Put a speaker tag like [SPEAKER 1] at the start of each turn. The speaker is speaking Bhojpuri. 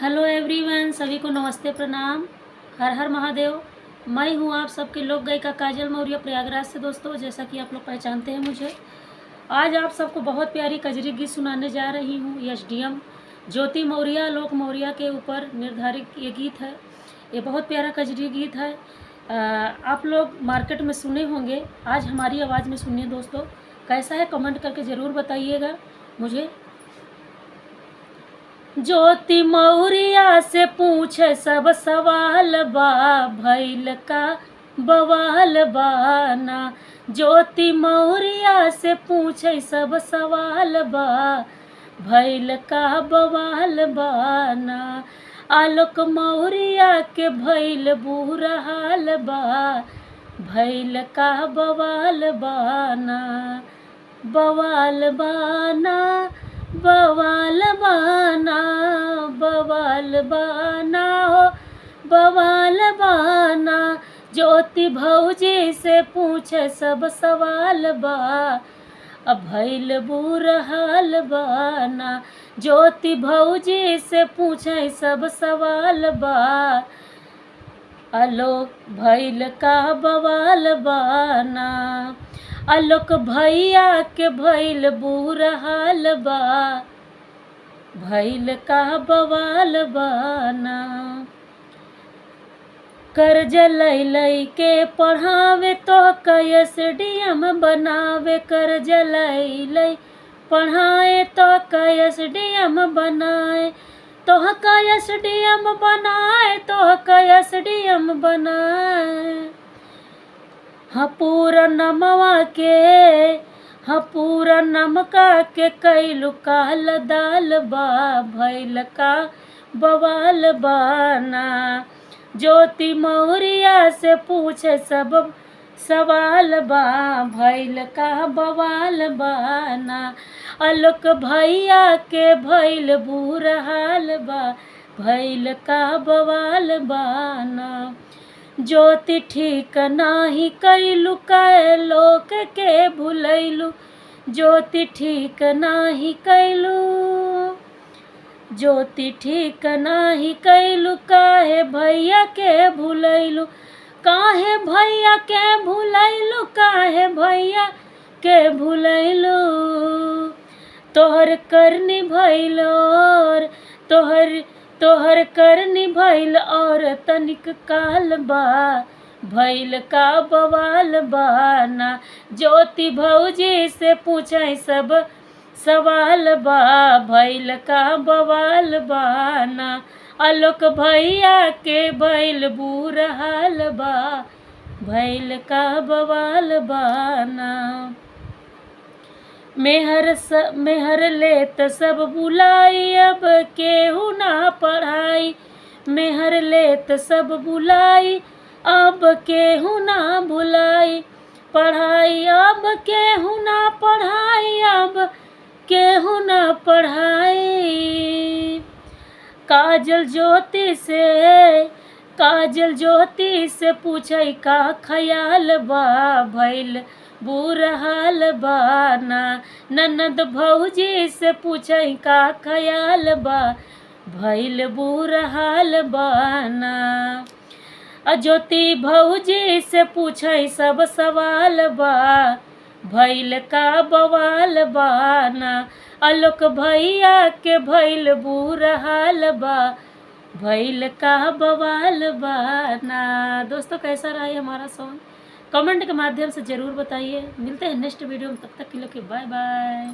[SPEAKER 1] हेलो एवरीवन, सभी को नमस्ते प्रणाम। हर हर महादेव। मैं हूँ आप सबके लोक गायिका काजल मौर्य, प्रयागराज से। दोस्तों, जैसा कि आप लोग पहचानते हैं मुझे, आज आप सबको बहुत प्यारी कजरी गीत सुनाने जा रही हूँ। एसडीएम ज्योति मौर्य, आलोक मौर्य के ऊपर निर्धारित ये गीत है। ये बहुत प्यारा कजरी गीत है। आप लोग मार्केट में सुने होंगे, आज हमारी आवाज़ में सुनिए। दोस्तों, कैसा है कमेंट करके ज़रूर बताइएगा मुझे। ज्योति मौर्या से पूछे सब सवाल बा, भैल का बवाल बाना। ज्योति मौर्या से पूछे सब सवाल बा, भैल का बवाल बाना। आलोक मौर्या के भैल बुरा हाल बा, भैल का बवाल बाना। बवाल बाना, बवाल बाना, बवाल बाना हो, बवाल बाना। ज्योति भौजी से पूछे सब सवाल बा, अब भैल बुरा हाल बाना। ज्योति भौजी से पूछे सब सवाल बा, आलोक भैल का बवाल बाना। आलोक भैया के भैल बुरा हाल बा, भैल का बवाल बाना। कर्ज लई लई के पढ़ावे तो एसडीएम बनावे। कर्ज लई लई पढ़ाए तो एसडीएम बनाए। तो एसडीएम बनाए, तो एसडीएम बनाए। हाँ पूरा नमवा के, हाँ पूरा नमका के कैलु काल दाल बा, भैल का बवाल बाना। ज्योति मौर्या से पूछे सब सवाल बा, भैल का बवाल बाना। आलोक भैया के भैल बुरा हाल बा, भैल का बवाल बाना। ज्योति ठीक नाही कैलु, कै लोक के भुलैलु। ज्योति ठीक नाही कैलु, ज्योति ठीक नाही कैलु, काहे भैया के भुलैलु। काहे भैया के भुलैलु, काहे भैया के भुलैलु। तोहर करनी भैल और तोहर करनी भैल और तनिक काल बा, भैल का बवाल बाना। ज्योति भौजी से पूछे सब सवाल बा, भैल का बवाल बाना। आलोक भैया के भैल बुरा हाल बा, भैल का बवाल बाना। मेहर लेत सब बुलाई, अब केहू ना पढ़ाई। मेहर लेत सब बुलाई, अब केहू ना बुलाई। पढ़ाई अब केहू ना पढ़ाई, अब केहू ना पढ़ाई। काजल ज्योति से पूछे का ख्याल बा, भैल बुरा हाल बाना। ननद भौजी से पूछे का ख्याल बा, भैल बुरा हाल बाना। ज्योति भौजी से पूछे सब सवाल बा, भैल का बवाल बाना। आलोक भैया के भैल बुरा हाल बा, भैल का बवाल बाना। दोस्तों, कैसा रहा है हमारा सॉन्ग? कमेंट के माध्यम से ज़रूर बताइए। मिलते हैं नेक्स्ट वीडियो में, तब तक के लिए बाय बाय।